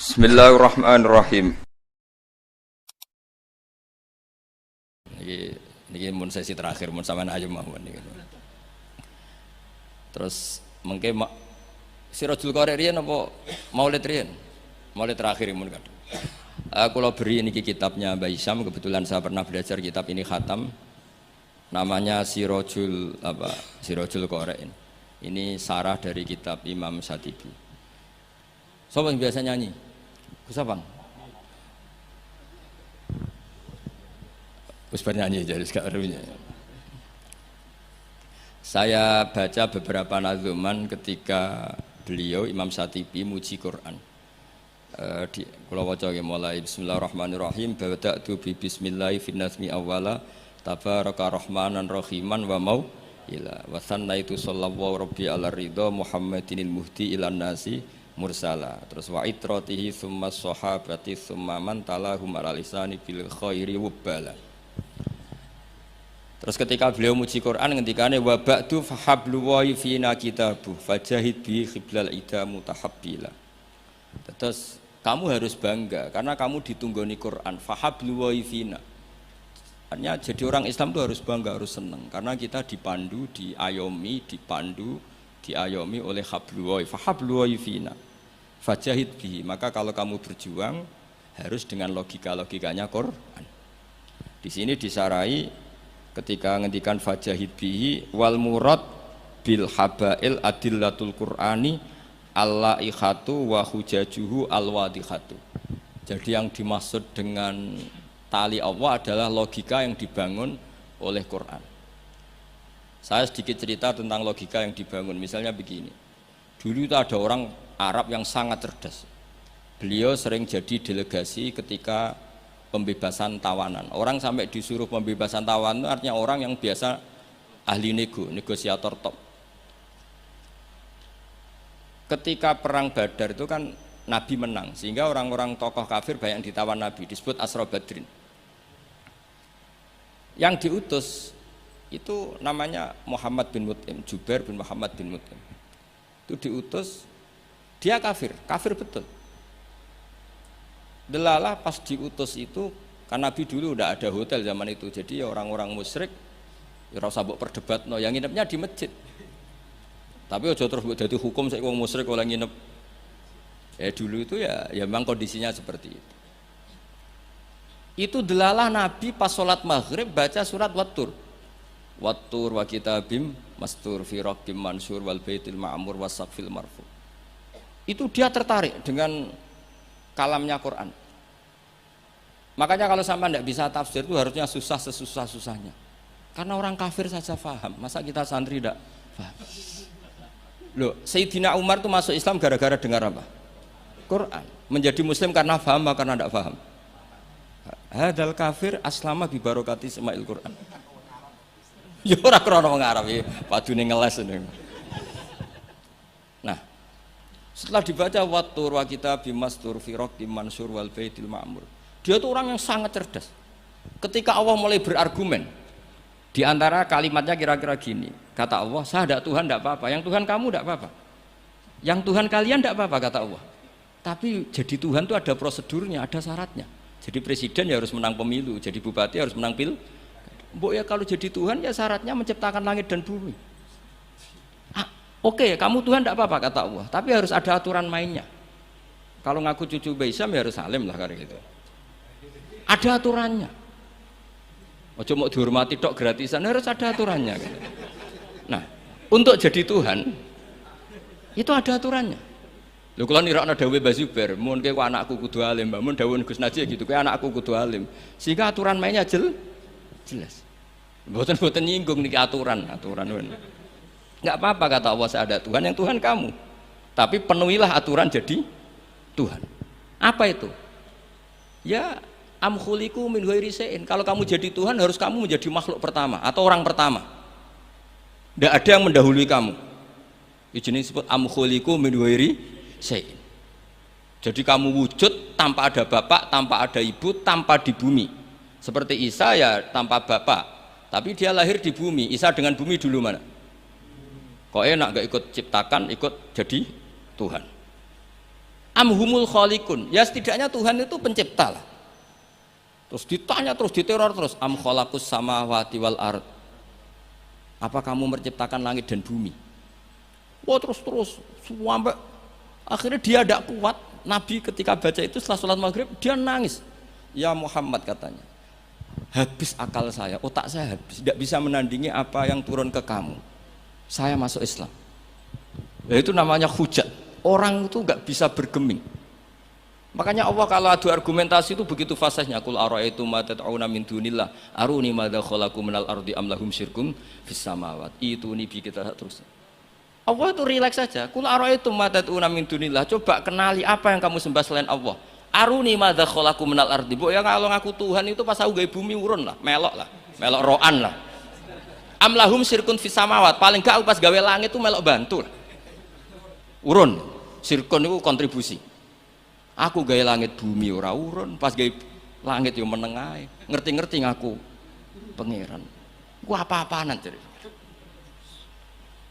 Bismillahirrahmanirrahim. Ini mun sesi terakhir mun sampean ayo mawon niki. Terus mengke Sirajul Qari riyen apa Maulid riyen? Maulid terakhir mun kadang. Kula beri niki kitabnya Mbah Isyam, kebetulan saya pernah belajar kitab ini khatam. Namanya Sirajul Qari. Ini sarah dari kitab Imam Syatibi. Sopo yang biasa nyanyi? Gus Abang. Gus nyanyi jadi sekarang. Saya baca beberapa nazuman ketika beliau Imam Syatibi muji Quran. Kula waca mulai Bismillahirrahmanirrahim. Bada'tu bi bismillahi fin nazmi awwala tabaraka rahmanan rahiman wa mau ila wa sannaitu sallallahu rabbi ala ridha Muhammadinil muhdi ilan nasi mursala. Terus wa itratihi summa sahabati summa man talahum ala lisani bil khairi wubbala. Terus ketika beliau muji Quran ngendikane wa ba'du fahablu wa fina kitabu fajahid bi khiblal ida mutahabbila. Terus kamu harus bangga karena kamu ditunggoni Quran. Fahablu wa fina. Artinya jadi orang Islam itu harus bangga, harus senang karena kita dipandu, diayomi, dipandu, diayomi oleh hablu wa fahablu wa fina. Fajahid bi. Maka kalau kamu berjuang harus dengan logikanya Quran. Di sini disarai ketika ngendikan fajahid bihi wal murad bil habail adillatul qur'ani allaihatu wa hujajuhu alwadihatu. Jadi yang dimaksud dengan tali Allah adalah logika yang dibangun oleh Quran. Saya sedikit cerita tentang logika yang dibangun. Misalnya begini, dulu itu ada orang Arab yang sangat cerdas. Beliau sering jadi delegasi ketika pembebasan tawanan. Orang sampai disuruh pembebasan tawanan artinya orang yang biasa ahli negosiator top. Ketika perang Badar itu kan Nabi menang, sehingga orang-orang tokoh kafir banyak yang ditawan Nabi, disebut Asra Badrin. Yang diutus itu namanya Muhammad bin Mut'im, Jubair bin Muhammad bin Mut'im. Itu diutus, dia kafir betul. Delalah pas diutus itu, kan Nabi dulu udah ada hotel zaman itu, jadi orang-orang musyrik ya ora usah mbok perdebatno, yang nginepnya di masjid. Tapi aja terus mbok dadi hukum saiki wong musyrik oleh nginep. Dulu itu ya memang kondisinya seperti itu. Itu delalah Nabi pas sholat maghrib baca surat Wattur. Wattur wa kitabim mastur fi raqqim mansur wal baitil ma'mur wasaqfil marfu. Itu dia tertarik dengan kalamnya Quran. Makanya kalau sampai tidak bisa tafsir itu harusnya susah sesusah-susahnya. Karena orang kafir saja paham, masa kita santri tidak paham? Loh, Sayyidina Umar itu masuk Islam gara-gara dengar apa? Quran. Menjadi muslim karena paham atau karena tidak paham? Hadal kafir aslama bi barokati sema'il Quran. Ya ora krana wong Arab ya, padune ngeles ini. Nah, setelah dibaca Wattur wa kitabim mastur fi raqqim mansur wal baitil ma'mur. Dia itu orang yang sangat cerdas. Ketika Allah mulai berargumen, di antara kalimatnya kira-kira gini, kata Allah, saya tidak Tuhan tidak apa-apa, yang Tuhan kamu tidak apa-apa, yang Tuhan kalian tidak apa-apa, kata Allah. Tapi jadi Tuhan itu ada prosedurnya, ada syaratnya. Jadi presiden ya harus menang pemilu, jadi bupati harus menang pil. Mbok ya kalau jadi Tuhan ya syaratnya menciptakan langit dan bumi. Oke, kamu Tuhan tidak apa-apa, kata Allah, tapi harus ada aturan mainnya. Kalau ngaku cucu Baisam ya harus salim lah kayak gitu. Ada aturannya. Ojo mau dihormati tok gratisan, harus ada aturannya. Nah, untuk jadi Tuhan itu ada aturannya. Lho kula nirakno dawuhe Mbah Zubair, mun kowe anakku kudu alim, Mbah mun dawuh Gus Najih gitu, kowe anakku kudu alim. Sehingga aturan mainnya jelas. Mboten nyinggung niki aturan. Enggak apa-apa kata Allah, saya ada Tuhan, yang Tuhan kamu. Tapi penuhilah aturan jadi Tuhan. Apa itu? Ya am khuliqu min ghairi syai'in. Kalau kamu jadi Tuhan harus kamu menjadi makhluk pertama atau orang pertama. Tidak ada yang mendahului kamu. Ini jenis disebut am khuliqu min ghairi syai'in. Jadi kamu wujud tanpa ada bapak, tanpa ada ibu, tanpa di bumi. Seperti Isa ya tanpa bapak, tapi dia lahir di bumi. Isa dengan bumi dulu mana? Kok enak gak ikut ciptakan, ikut jadi Tuhan. Amhumul khaliqun. Ya setidaknya Tuhan itu pencipta lah. Terus ditanya terus diteror terus am khalaqus samawati wal ard. Apa kamu menciptakan langit dan bumi? Wah terus sampai akhirnya dia tidak kuat. Nabi ketika baca itu setelah sholat maghrib dia nangis. Ya Muhammad katanya, habis akal saya, otak saya habis, tidak bisa menandingi apa yang turun ke kamu. Saya masuk Islam. Ya, itu namanya hujat. Orang itu nggak bisa bergeming. Makanya Allah kalau adu argumentasi itu begitu fasihnya. Qul ara'aytum ma tad'una min dunillah aruni madza khalaqu minal ardi am lahum syirkum fis samawati. Itu nih kita terus. Allah itu rileks saja. Qul ara'aytum ma tad'una min dunillah. Coba kenali apa yang kamu sembah selain Allah. Aruni madza khalaqu minal ardi. Bu ya kalau ngaku Tuhan itu pas aku gawe bumi urun lah, melok roan lah. Am lahum syirkun fis samawati. Paling gak pas gawe langit itu melok bantu lah. Urun. Syirkun itu kontribusi. Aku gawe langit bumi ora urun, pas gawe langit yo meneng ae. Ngerti-ngerti ngaku pangeran. Ku apa-apaanan jare.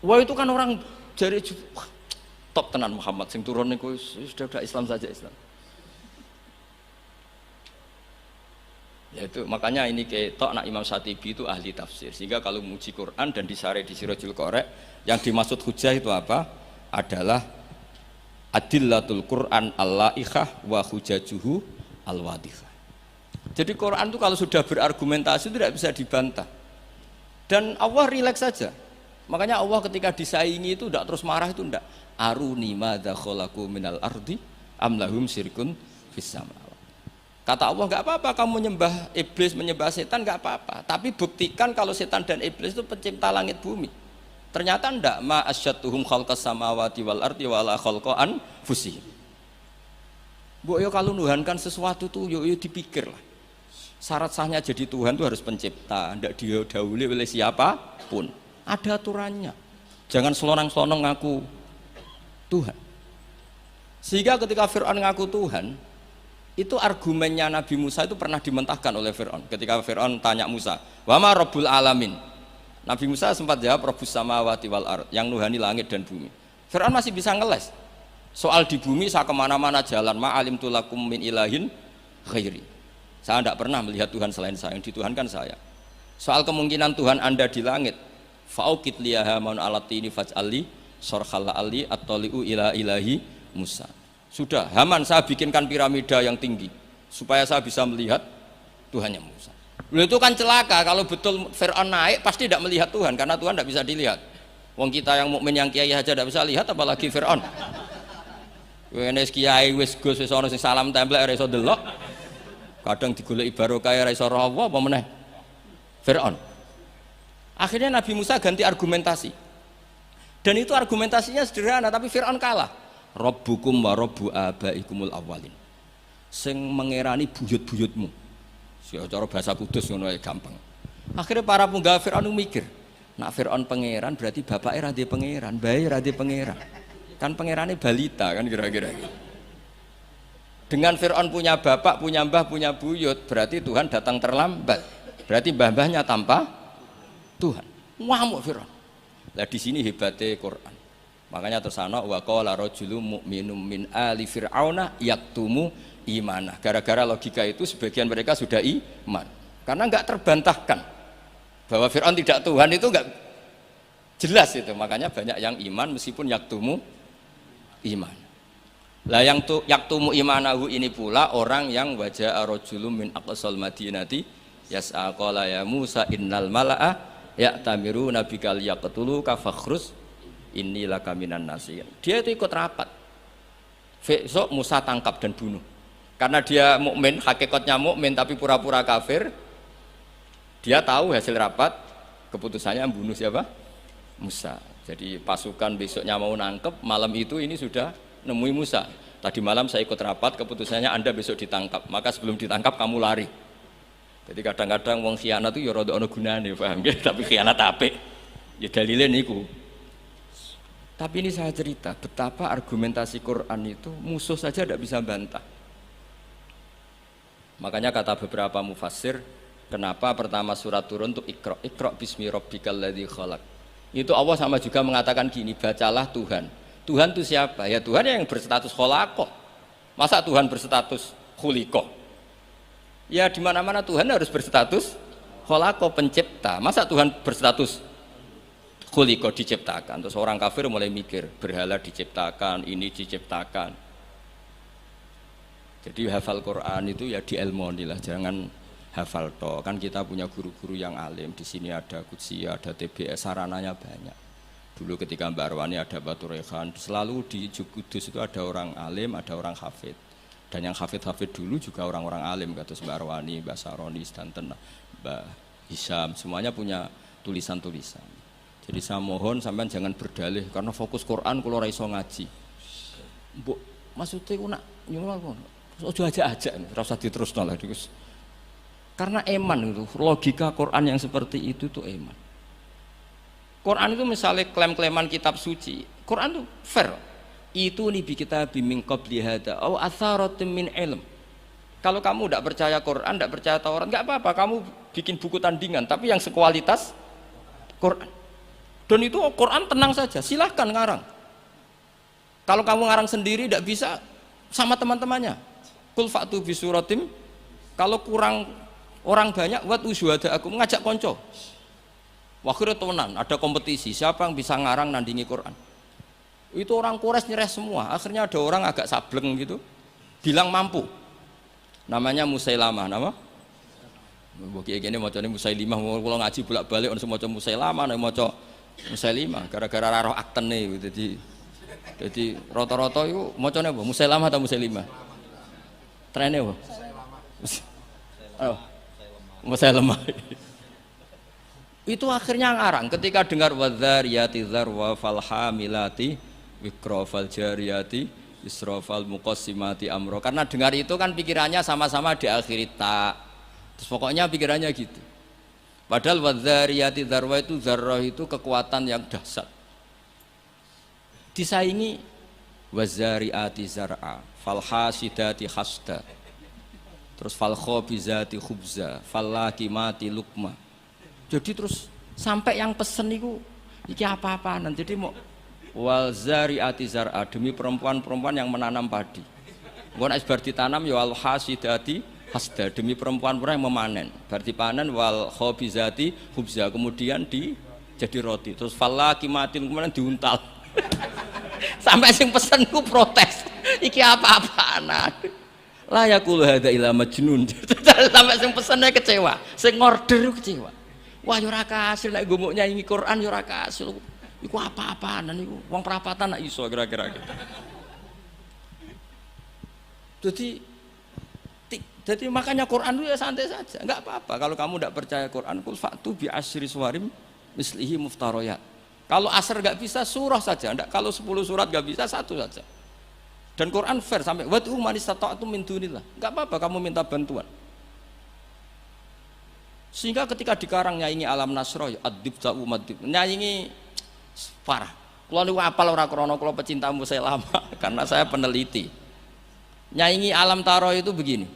Wah itu kan orang jare top tenan Muhammad sing turun niku sudah Islam saja Islam. Ya itu makanya ini ketok nak Imam Syatibi itu ahli tafsir. Sehingga kalau muji Quran dan disare di Sirajul Qorek yang dimaksud hujah itu apa? Adalah adillatul Quran al-la'ikhah wa hujajuhu al-wadihah. Jadi Quran itu kalau sudah berargumentasi itu tidak bisa dibantah. Dan Allah rileks saja. Makanya Allah ketika disaingi itu tidak terus marah itu tidak. Aruni madza khalaqu minal ardi am lahum syirkun fis samawati. Kata Allah enggak apa-apa kamu menyembah iblis, menyembah setan enggak apa-apa. Tapi buktikan kalau setan dan iblis itu pencipta langit bumi. Ternyata ndak ma asyatuhum khalqas samawati wal ardi wala khalqan fusihim. Mbok yo kalau nuhankan sesuatu tuh yo dipikir lah. Syarat sahnya jadi Tuhan itu harus pencipta, ndak didahului oleh siapapun. Ada aturannya. Jangan selonang-selonong ngaku Tuhan. Sehingga ketika Fir'aun ngaku Tuhan, itu argumennya Nabi Musa itu pernah dimentahkan oleh Fir'aun. Ketika Fir'aun tanya Musa, "Wa ma rabbul alamin?" Nabi Musa sempat jawab Rabbus samawati wal ard, yang nuhani langit dan bumi. Fir'aun masih bisa ngeles. Soal di bumi saya kemana-mana jalan, ma'alimtu lakum min ilahin ghairi. Saya tidak pernah melihat Tuhan selain saya, yang dituhankan saya. Soal kemungkinan Tuhan Anda di langit, fa'ukit liyaha maun alatini faj'ali sorkhalla ali at-toli'u ila ilahi Musa. Sudah, Haman saya bikinkan piramida yang tinggi supaya saya bisa melihat Tuhannya Musa. Lalu itu kan celaka kalau betul Fir'aun naik pasti tidak melihat Tuhan karena Tuhan tidak bisa dilihat. Wong kita yang mukmin yang kiai aja tidak bisa lihat apalagi Fir'aun. Wes kiai wis gus wis ana sing salam templek ora iso delok. Kadang digoleki barokah ora iso roh apa meneh. Fir'aun. Akhirnya Nabi Musa ganti argumentasi. Dan itu argumentasinya sederhana tapi Fir'aun kalah. Rabbukum wa rabbu abaikumul awwalin. Sing mengerani buyut-buyutmu. Ya cara bahasa kudus ngono gampang. Akhirnya para punggawa Fir'aun mikir, nak Fir'aun pangeran berarti bapaknya ra duwe pangeran, bae ra duwe pangeran. Kan pangerane balita kan kira-kira. Dengan Fir'aun punya bapak, punya mbah, punya buyut, berarti Tuhan datang terlambat. Berarti mbah-mbahnya tanpa Tuhan. Ngamuk Fir'aun. Lah di sini hebatnya Quran. Makanya tersana wa qala rajulun mu'minun min ali fir'auna yaktumu imanah. Gara-gara logika itu sebagian mereka sudah iman. Karena enggak terbantahkan bahwa Fir'aun tidak Tuhan itu enggak jelas itu. Makanya banyak yang iman meskipun yaktumu iman. Lah yang yaktumu imanahu ini pula orang yang wajah rajulun min aqsal madinati yas'a qala ya Musa innal mala'a ya'tamiru nabikal yaqtulu kafakhrus inilah kaminan nasihin. Dia itu ikut rapat. Besok Musa tangkap dan bunuh. Karena dia mukmin, hakikatnya mukmin tapi pura-pura kafir. Dia tahu hasil rapat, keputusannya membunuh siapa? Musa. Jadi pasukan besoknya mau nangkep, malam itu ini sudah nemui Musa. Tadi malam saya ikut rapat, keputusannya Anda besok ditangkap. Maka sebelum ditangkap kamu lari. Jadi kadang-kadang wong khianat itu ya rada ana gunane, paham nggih? Tapi khianat apik. Ya dalile niku. Tapi ini saya cerita betapa argumentasi Quran itu musuh saja tidak bisa bantah. Makanya kata beberapa mufassir, kenapa pertama surat turun untuk Iqra bismi rabbikal ladzi khalaq. Itu Allah sama juga mengatakan gini, bacalah Tuhan. Tuhan itu siapa? Ya Tuhan yang berstatus khalaqah. Masa Tuhan berstatus khuliqah? Ya di mana-mana Tuhan harus berstatus kholaqah, pencipta. Masa Tuhan berstatus khuliqah, diciptakan? Terus orang kafir mulai mikir, berhala diciptakan, ini diciptakan. Jadi hafal Quran itu ya diilmoni lah, jangan hafal toh. Kan kita punya guru-guru yang alim. Di sini ada Qudsi, ada TBS, sarananya banyak. Dulu ketika Mbak Arwani ada Batu Rehan, selalu di Kudus itu ada orang alim, ada orang hafid. Dan yang hafid-hafid dulu juga orang-orang alim, kata Mbak Arwani, Mbak Saroni, Stanton, Mbak Hisam, semuanya punya tulisan-tulisan. Jadi saya mohon sampean jangan berdalih karena fokus Quran kalau ora iso ngaji. Mbok maksudnya ku nak nyuwun ngono. Ojo aja-aja, ora usah diterusno lah Gus. Karena eman itu, logika Quran yang seperti itu tuh eman. Quran itu misalnya klaim-klaiman kitab suci, Quran itu fair. Itu nih kita bimbing qabli hada au atharatin min ilm. Kalau kamu tidak percaya Quran, tidak percaya Taurat, nggak apa-apa, kamu bikin buku tandingan tapi yang sekualitas Quran. Dan itu Quran tenang saja, silahkan ngarang. Kalau kamu ngarang sendiri tidak bisa, sama teman-temannya. Qul fa'tu bi suratim. Kalau kurang orang banyak, wat usyuhada aku ngajak konco. Wakhirnya temenan, ada kompetisi, siapa yang bisa ngarang nandingi Quran. Itu orang Quraisy nyerah semua. Akhirnya ada orang agak sableng gitu, bilang mampu. Namanya Musailamah, nama? Bagi ini macam ini Musailimah. Kalau ngaji bolak-balik, orang semua Musailamah, orang macam Musailimah. Gara-gara roh akten nih, jadi rata-rata itu macamnya apa? Musailamah atau Musailimah? Trennya apa? Musailamah. Itu akhirnya ngarang. Ketika dengar wadzariyati dzarwa falhamilati wikra fal jariyati israfal muqassimati amro, karena dengar itu kan pikirannya sama-sama diakhiri tak, terus pokoknya pikirannya gitu. Padahal wadzariyati dzarwa itu, zarrah itu kekuatan yang dahsyat, disaingi wazariati zar'a falhasidati hasda, terus falkhobizati khubza fallakimati lukma. Jadi terus sampai yang pesen itu iki apa-apa nanti dia mau wal zariati zar'a, demi perempuan-perempuan yang menanam padi. Bukan asbar ditanam ya wal hasidati hasda, demi perempuan-perempuan yang memanen. Berarti panen wal khobizati khubza, kemudian jadi roti. Terus falakimatin kemudian diuntal. Sampai sing pesen ku protes. Iki apa-apaan? La yaqulu hadza ila majnun. Sampai sing pesennya kecewa, sing order kecewa. Wah yo ora kasil nek gumuk nyanyi Quran yo ora kasil. Iku apa-apaan niku? Wong perapatan nak iso kira-kira. Jadi makanya Quran itu ya santai saja, enggak apa-apa. Kalau kamu tidak percaya Quran, qul fa'tu bi asyri suwarim mislihi muftariyat. Kalau asr enggak bisa, surah saja. Enggak, kalau 10 surat enggak bisa, satu saja. Dan Quran fair sampai wad'u man istata'tum min dunillah. Enggak apa-apa kamu minta bantuan. Sehingga ketika dikarang nyanyi alam nasroh, adib ta'u madib, nyanyi parah. Kalau niku apal ora krana kula pecinta Musailamah karena saya peneliti. Nyanyi alam taro itu begini.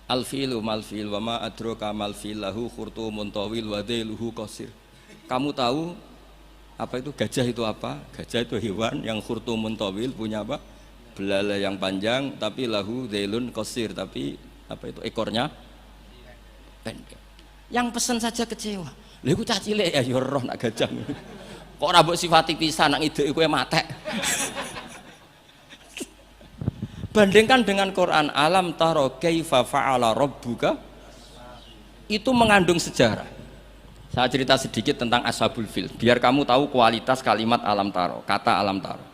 Alfilu malfil wa ma adraka malfil lahu khurtumun tawil wa dhailuhu qasir. Kamu tahu apa itu gajah itu apa? Gajah itu hewan yang khurtumun tawil, punya apa? Belalai yang panjang, tapi lahu dhailun qasir, tapi apa itu ekornya pendek. Yang pesen saja kecewa. Lha iku cah cilik ya roh nak gajah. Kok ora mbok sifati pisan nak ngideki kowe matek. Bandingkan dengan Quran, alam taro kaifa fa'ala rabbuka, itu mengandung sejarah. Saya cerita sedikit tentang Ashabul Fil biar kamu tahu kualitas kalimat alam taro, kata alam taro.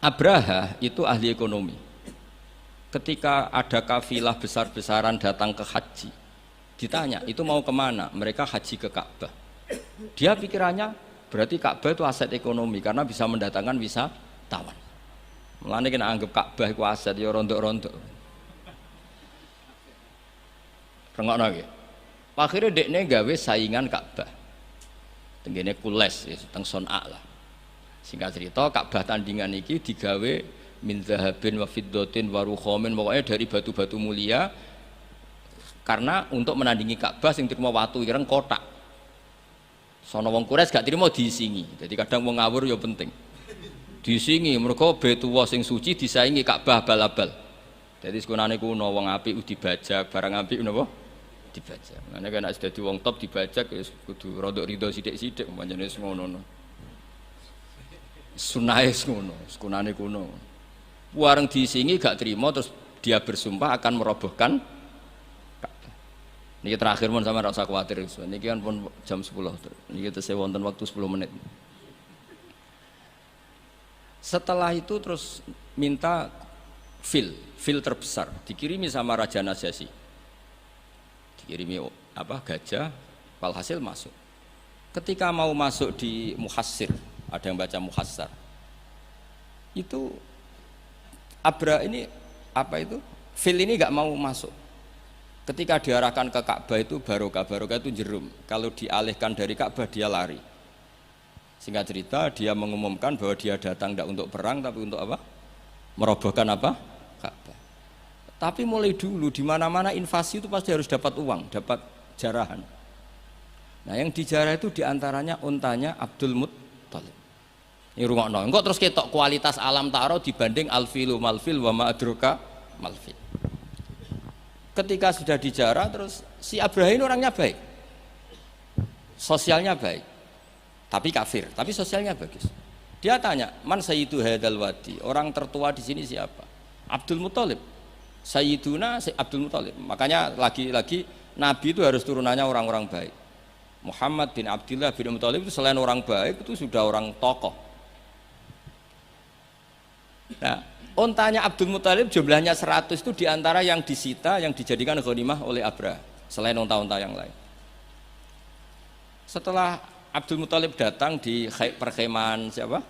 Abraha itu ahli ekonomi. Ketika ada kafilah besar-besaran datang ke haji, ditanya itu mau kemana? Mereka haji ke Ka'bah. Dia pikirannya berarti Ka'bah itu aset ekonomi karena bisa mendatangkan wisatawan. Mulane kena anggap Ka'bah iku aset ya rontok-rontok. Rengokno nggih. Akhire dekne gawe saingan Ka'bah. Tenggene Kules ya teng Son'a lah. Singkat cerita Ka'bah tandingan iki digawe min zahabin wa fiddatin wa rukhamin, pokoknya dari batu-batu mulia karena untuk menandingi Ka'bah sing terima watu ireng kotak. Sono wong Quraisy gak trimo diisingi. Jadi kadang wong ngawur ya penting. Disingi mergo Baitullah sing suci disaingi Ka'bah bal-abal. Dadi sekunane kuno wong apik dibajak, barang apik napa? Dibajak. Mane kan nek dadi wong top dibajak ya kudu rodok rido sithik-sithik pancene ngono. Sunahe ngono, sekunane kuno. Wareng disingi gak terima terus dia bersumpah akan merobohkan Ka'bah. Niki terakhir mun sama rasa khawatir. Niki kan pun jam 10. Niki tesih wonten waktu 10 menit. Setelah itu terus minta fil terbesar dikirimi sama Raja Najasyi. Dikirimi gajah, walhasil masuk. Ketika mau masuk di Muhassir, ada yang baca Muhassar. Itu Abra ini fil ini nggak mau masuk. Ketika diarahkan ke Ka'bah itu barokah itu jerum. Kalau dialihkan dari Ka'bah dia lari. Singkat cerita dia mengumumkan bahwa dia datang tidak untuk perang tapi untuk apa? Merobohkan apa? Ka'bah. Tapi mulai dulu di mana-mana invasi itu pasti harus dapat uang, dapat jarahan. Nah yang dijarah itu diantaranya untanya Abdul Muttalib. Ini rungokno. Engko terus ketok kualitas alam ta'aruf dibanding alfilu malfil wa ma'adruka malfil. Ketika sudah dijarah terus si Abraham orangnya baik. Sosialnya baik. Tapi kafir, tapi sosialnya bagus. Dia tanya, "Man sayyidu hadzal wadi?" Orang tertua di sini siapa? Abdul Muttalib. Sayyiduna Abdul Muttalib. Makanya lagi-lagi Nabi itu harus turunannya orang-orang baik. Muhammad bin Abdullah bin Muttalib itu selain orang baik itu sudah orang tokoh. Nah, ontanya Abdul Muttalib jumlahnya 100 itu diantara yang disita, yang dijadikan ghanimah oleh Abraha selain onta-onta yang lain. Setelah Abdul Muttalib datang di perkemahan siapa?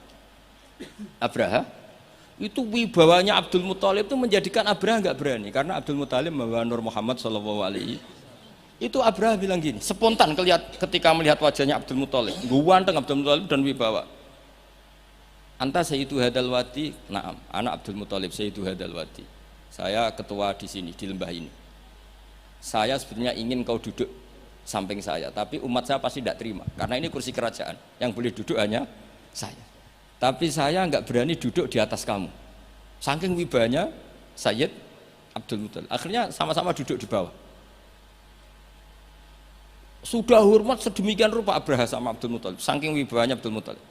Abraha. Itu wibawanya Abdul Muttalib itu menjadikan Abraha nggak berani karena Abdul Muttalib membawa Nur Muhammad sallallahu alaihi. Itu Abraha bilang gini, spontan ketika melihat wajahnya Abdul Muttalib, ganteng Abdul Muttalib dan wibawa. Anta sayyidu hadal wadi, naam, anak Abdul Muttalib sayyidu hadal wadi. Saya ketua di sini di lembah ini. Saya sebetulnya ingin kau duduk samping saya, tapi umat saya pasti tidak terima karena ini kursi kerajaan, yang boleh duduk hanya saya. Tapi saya nggak berani duduk di atas kamu. Saking wibanya Sayyid Abdul Muttalib. Akhirnya sama-sama duduk di bawah. Sudah hormat sedemikian rupa Abraha sama Abdul Muttalib, saking wibawanya Abdul Muttalib.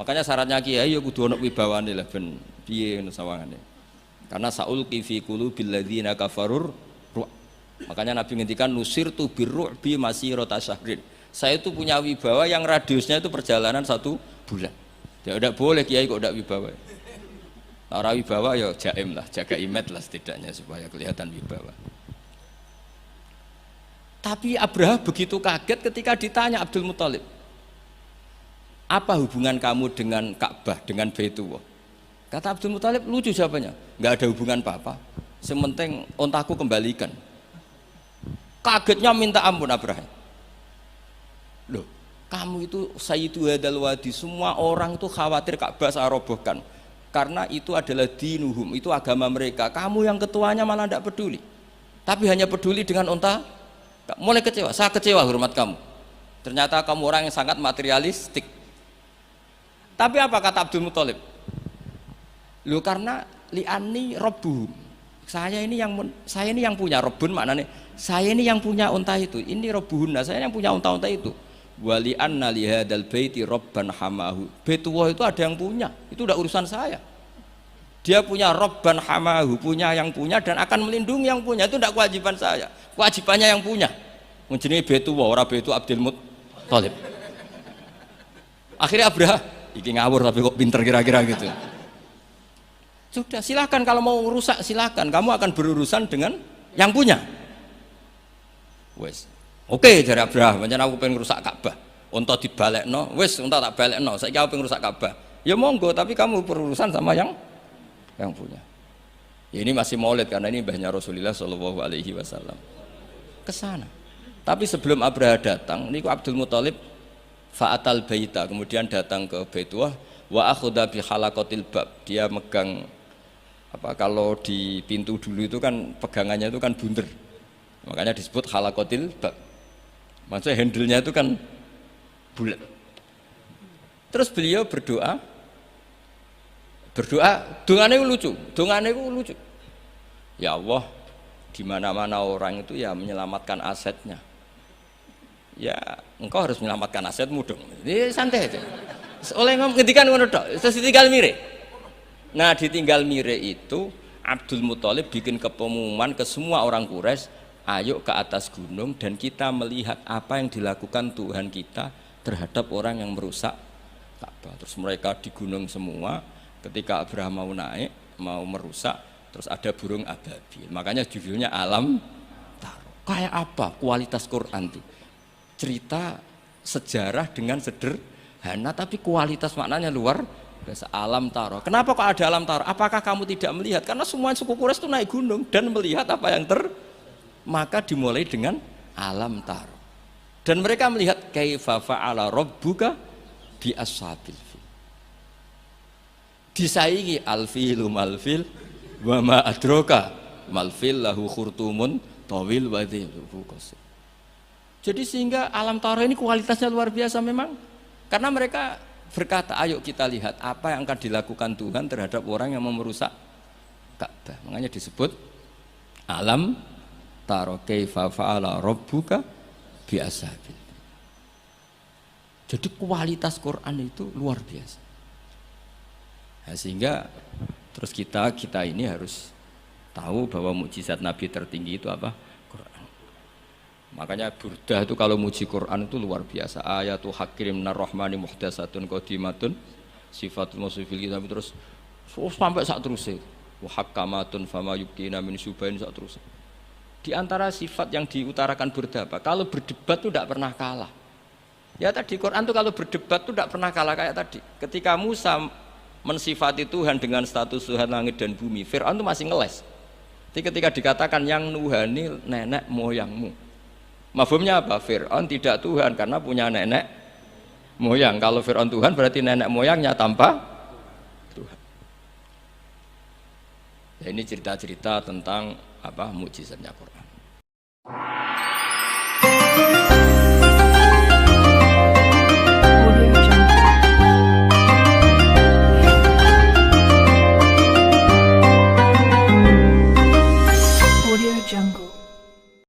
Makanya syaratnya kiai ya kudu ana wibawane lah ben piye ngono sawangane. Karena saulqi fi qulubil ladzina kafarur ru'b. Makanya Nabi ngendikan nusirtu birru'bi masirata syahrin. Saya itu punya wibawa yang radiusnya itu perjalanan 1 bulan. Ya udah boleh kiai kok ndak wibawa. Ora wibawa ya jaim lah, jaga image lah setidaknya supaya kelihatan wibawa. Tapi Abraha begitu kaget ketika ditanya Abdul Muttalib, apa hubungan kamu dengan Ka'bah, dengan Baitullah? Kata Abdul Muttalib, lucu jawabannya, nggak ada hubungan apa-apa, sementing ontaku kembalikan. Kagetnya minta ampun Abraha. Loh, kamu itu sayyidu hadal wadi, semua orang itu khawatir Ka'bah saya robohkan karena itu adalah dinuhum, itu agama mereka. Kamu yang ketuanya malah tidak peduli, tapi hanya peduli dengan onta. Mulai kecewa, saya kecewa hormat kamu. Ternyata kamu orang yang sangat materialistik. Tapi apa kata Abdul Muttalib? Loh karena li'ani robbuhum. Saya ini yang punya robbun, maknanya saya ini yang punya unta itu. Ini robbuhunna, saya yang punya unta-unta itu. Wa li'anna li hadzal baiti robban hamahu. Baitullah itu ada yang punya. Itu udah urusan saya. Dia punya robban hamahu, punya yang punya dan akan melindungi yang punya. Itu tidak kewajiban saya. Kewajibannya yang punya. Menjenengi Baitullah, ora Baitu Abdul Muttalib. Akhirnya Abraha, iki ngawur tapi kok pinter kira-kira gitu. Sudah, silakan kalau mau rusak silakan. Kamu akan berurusan dengan yang punya. Wes. Oke, jare Abraha, pancen aku pengen rusak Ka'bah. Unta dibalekno, wes unta tak balekno. Saiki aku pengen rusak Ka'bah. Ya monggo, tapi kamu berurusan sama yang punya. Ya ini masih maulid karena ini mbahnya Rasulullah Shallallahu Alaihi Wasallam. Kesana. Tapi sebelum Abraha datang, ini Abdul Muttalib fa'atal baita, kemudian datang ke Baitullah wa akhudha bi halaqatil bab. Dia megang kalau di pintu dulu itu kan pegangannya itu kan bunder. Makanya disebut halaqatil bab. Maksudnya handle-nya itu kan bulat. Terus beliau berdoa, Berdoa, dongane lucu, dongane lucu. Ya Allah, di mana-mana orang itu ya menyelamatkan asetnya. Ya, engkau harus menyelamatkan asetmu dong. Ini santai aja. Oleh ngendikan ngono tok, terus ditinggal mire. Nah, ditinggal mire itu Abdul Muthalib bikin kepengumuman ke semua orang Quraisy, ayo ke atas gunung dan kita melihat apa yang dilakukan Tuhan kita terhadap orang yang merusak Ka'bah. Terus mereka di gunung semua, ketika Abraham mau naik, mau merusak, terus ada burung ababil. Makanya judulnya Alam Taro. Kayak apa kualitas Quran itu? Cerita sejarah dengan sederhana tapi kualitas maknanya luar biasa. Alam Taro. Kenapa kok ada Alam Taro? Apakah kamu tidak melihat? Karena semua suku Quraisy itu naik gunung dan melihat apa yang maka dimulai dengan Alam Taro. Dan mereka melihat kaifa fa'ala rabbuka bi ashabil fil. Disaingi alfilu malfil wa ma adraka malfil lahu khurtumun tawil wa dhilluhu qasir. Jadi sehingga Alam Taro ini kualitasnya luar biasa memang. Karena mereka berkata, ayo kita lihat apa yang akan dilakukan Tuhan terhadap orang yang mau merusak Ka'bah. Makanya disebut Alam Taro kaifa fa'ala rabbuka bi ashabil. Jadi kualitas Quran itu luar biasa. Nah, sehingga terus kita ini harus tahu bahwa mukjizat Nabi tertinggi itu apa? Quran. Makanya Burdah itu kalau muji Quran itu luar biasa. Ayatul hakim minar rahmani muhdatsatun qadimatun sifatul musifil kitab terus sampai saat terusnya. Wa hakamatun fama yubtina min subain saat terusnya. Di antara sifat yang diutarakan Burdah apa? Kalau berdebat itu tidak pernah kalah. Ya tadi Quran itu kalau berdebat itu tidak pernah kalah kayak tadi. Ketika Musa mensifati Tuhan dengan status Tuhan langit dan bumi, Fir'aun itu masih ngeles. Jadi ketika dikatakan yang nuhani nenek moyangmu, mafhumnya apa? Fir'aun tidak Tuhan karena punya nenek moyang. Kalau Fir'aun Tuhan berarti nenek moyangnya tanpa Tuhan. Ya, ini cerita-cerita tentang apa mukjizatnya Quran.